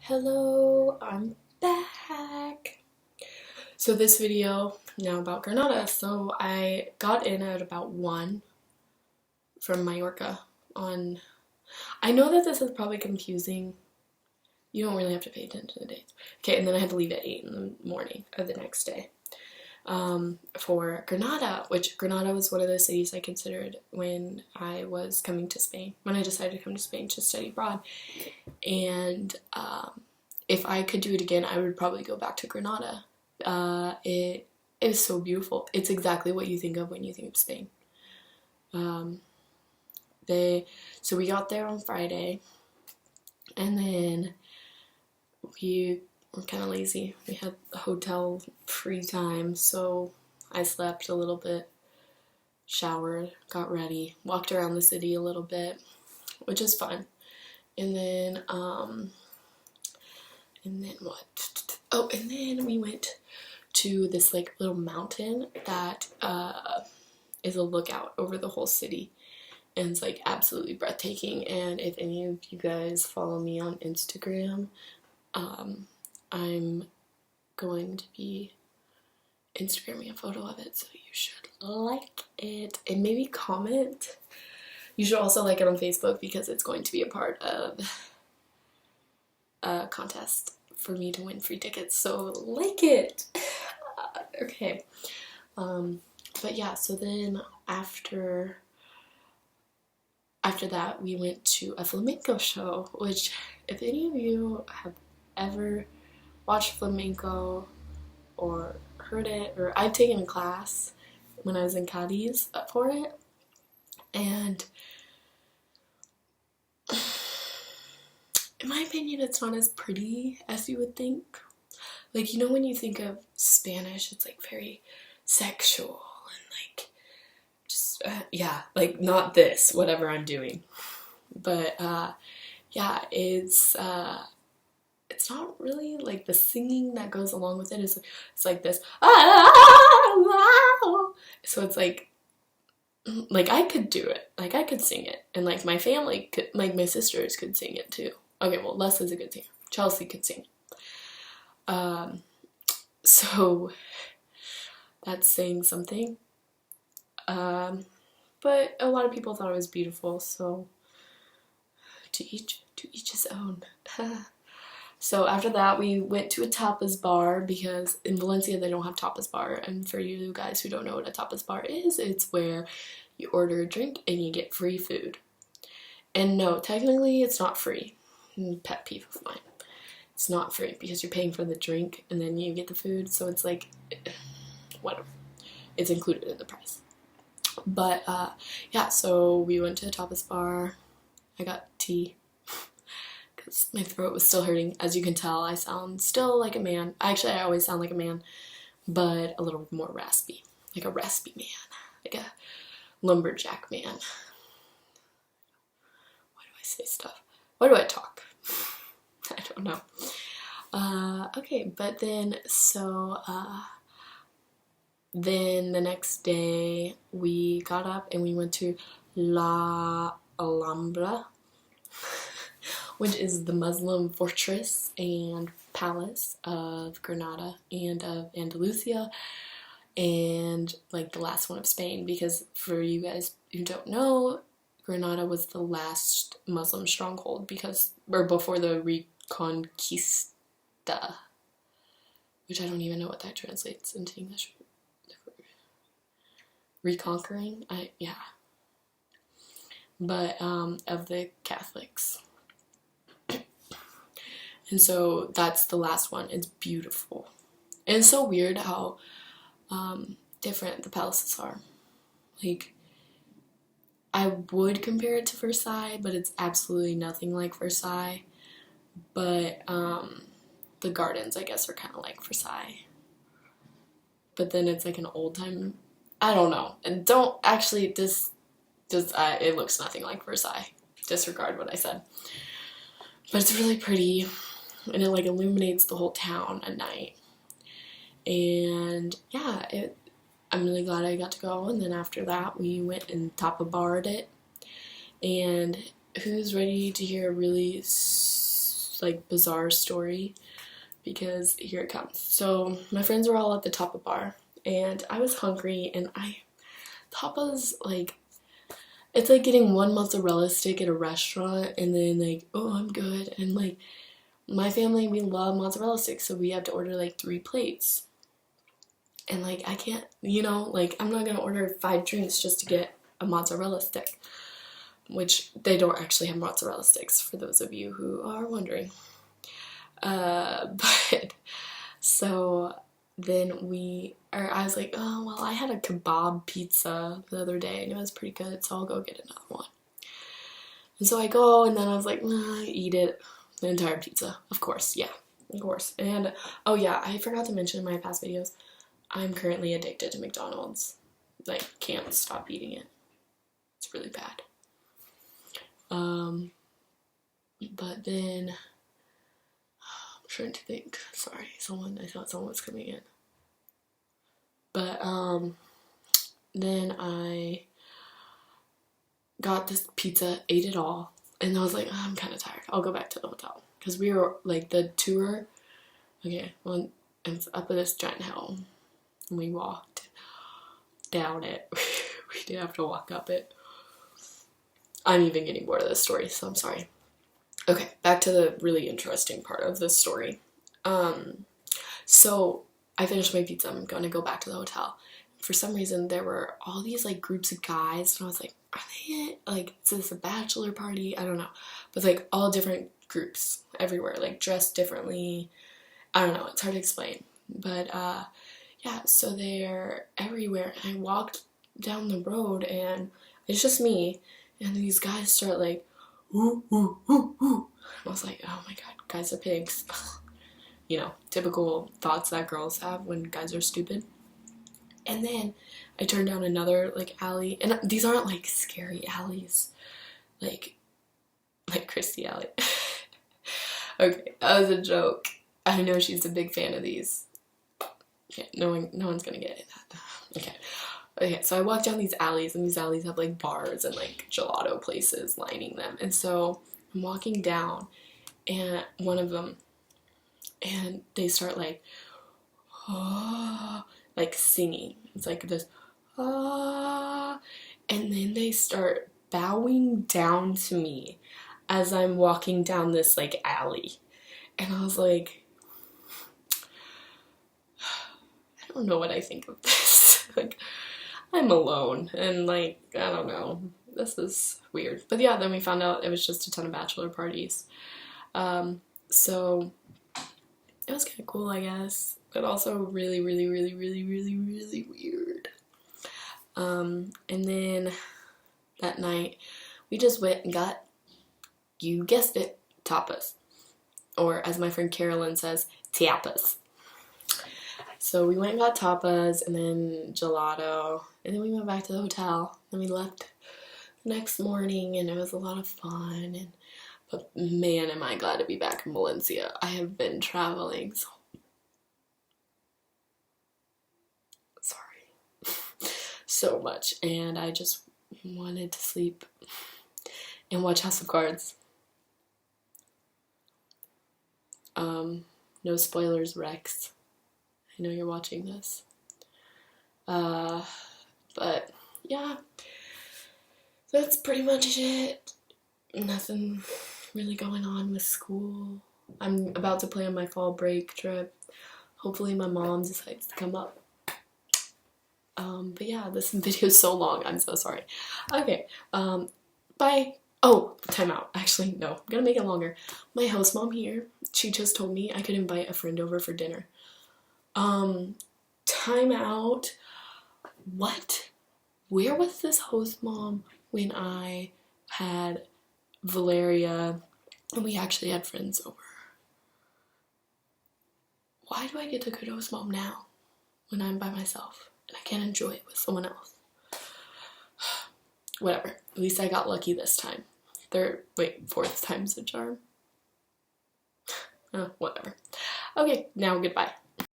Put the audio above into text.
Hello, I'm back. So this video now about Granada. So I got in at about 1 from Mallorca on, I know that this is probably confusing. You don't really have to pay attention to the dates. Okay, and then I had to leave at 8 in the morning of the next day for Granada, which Granada was one of the cities I considered when I was coming to Spain, when I decided to come to Spain to study abroad. And if I could do it again, I would probably go back to Granada. It is so beautiful. It's exactly what you think of when you think of Spain. So we got there on Friday, and then we were kind of lazy. We had hotel free time, so I slept a little bit, showered, got ready, walked around the city a little bit, which is fun. And then what? Oh, and then we went to this like little mountain that is a lookout over the whole city, and it's like absolutely breathtaking. And if any of you guys follow me on Instagram, I'm going to be Instagramming a photo of it, so you should like it and maybe comment. You should also like it on Facebook because it's going to be a part of a contest for me to win free tickets, so like it. Okay. But yeah, so then after that we went to a flamenco show, which if any of you have ever watched flamenco or heard it, or I've taken a class when I was in Cadiz for it, and in my opinion, it's not as pretty as you would think. Like, you know, when you think of Spanish, it's like very sexual and like just yeah, like not this, whatever I'm doing. But yeah, it's not really like the singing that goes along with it. It's like this. So it's like I could do it. Like I could sing it, and like my family could, like my sisters could sing it too. Okay, well, Leslie's a good singer. Chelsea could sing. So that's saying something. But a lot of people thought it was beautiful, so to each his own. So after that, we went to a tapas bar because in Valencia they don't have tapas bar. And for you guys who don't know what a tapas bar is, it's where you order a drink and you get free food. And no, technically it's not free. Pet peeve of mine. It's not free because you're paying for the drink and then you get the food, so it's like whatever. It's included in the price. But yeah, so we went to a tapas bar. I got tea because my throat was still hurting. As you can tell, I sound still like a man. Actually, I always sound like a man, but a little more raspy. Like a raspy man. Like a lumberjack man. Why do I say stuff? Why do I talk? I don't know. Okay, but then, so, then the next day we got up and we went to La Alhambra, which is the Muslim fortress and palace of Granada and of Andalusia, and like the last one of Spain, because for you guys who don't know, Granada was the last Muslim stronghold before the Reconquista, which I don't even know what that translates into English. Reconquering? Yeah. But of the Catholics. And so that's the last one. It's beautiful. And it's so weird how different the palaces are. Like, I would compare it to Versailles, but it's absolutely nothing like Versailles. But the gardens, I guess, are kind of like Versailles. But then it's like an old time. I don't know. And don't actually it looks nothing like Versailles. Disregard what I said. But it's really pretty, and it like illuminates the whole town at night. And yeah, I'm really glad I got to go. And then after that, we went and tapa-barred it. And who's ready to hear a really like bizarre story because here it comes. So my friends were all at the Tapa bar and I was hungry, and Tapa's like, it's like getting one mozzarella stick at a restaurant and then like, oh, I'm good. And like, my family, we love mozzarella sticks, so we have to order like 3 plates. And like, I can't, you know, like, I'm not gonna order 5 drinks just to get a mozzarella stick, which they don't actually have mozzarella sticks, for those of you who are wondering. But so then I was like, oh, well, I had a kebab pizza the other day and it was pretty good, so I'll go get another one. And so I go, and then I was like, nah, eat it, the entire pizza, of course, yeah, of course. And oh yeah, I forgot to mention in my past videos, I'm currently addicted to McDonald's. Like, can't stop eating it. It's really bad. But then, I'm trying to think, sorry, I thought someone was coming in. But, then I got this pizza, ate it all, and I was like, oh, I'm kind of tired, I'll go back to the hotel. Because we were, like, the tour, okay, well, it's up at this giant hill, and we walked down it. We didn't have to walk up it. I'm even getting bored of this story, so I'm sorry. Okay, back to the really interesting part of this story. So I finished my pizza. I'm gonna go back to the hotel. For some reason, there were all these like groups of guys, and I was like, are they like, is this a bachelor party? I don't know. But like all different groups everywhere, like dressed differently. I don't know, it's hard to explain. But yeah, so they're everywhere. And I walked down the road, and it's just me, and these guys start like, ooh, ooh, ooh, ooh. I was like, oh my god, guys are pigs. You know, typical thoughts that girls have when guys are stupid. And then I turned down another like alley, and these aren't like scary alleys, like Christy Alley. Okay, that was a joke. I know she's a big fan of these. Okay, no one's gonna get it. Okay, so I walked down these alleys, and these alleys have like bars and like gelato places lining them. And so I'm walking down, and one of them, and they start like, oh, like singing. It's like this, ah, and then they start bowing down to me as I'm walking down this like alley. And I was like, I don't know what I think of this. Like, I'm alone, and like, I don't know, this is weird. But yeah, then we found out it was just a ton of bachelor parties. So it was kind of cool, I guess, but also really, really, really, really, really, really weird. And then that night, we just went and got, you guessed it, tapas. Or as my friend Carolyn says, tapas. So we went and got tapas, and then gelato, and then we went back to the hotel, and we left the next morning, and it was a lot of fun. But man, am I glad to be back in Valencia. I have been traveling so much, and I just wanted to sleep and watch House of Cards. No spoilers, Rex. I know you're watching this. But yeah, that's pretty much it. Nothing really going on with school. I'm about to plan my fall break trip. Hopefully my mom decides to come up. But yeah, this video is so long. I'm so sorry. Okay, bye. Oh, time out. Actually, no, I'm gonna make it longer. My host mom here, she just told me I could invite a friend over for dinner. Time out. What? Where was this host mom when I had Valeria and we actually had friends over? Why do I get to go to host mom now when I'm by myself and I can't enjoy it with someone else? Whatever. At least I got lucky this time. Fourth time's a charm. Whatever. Okay, now goodbye.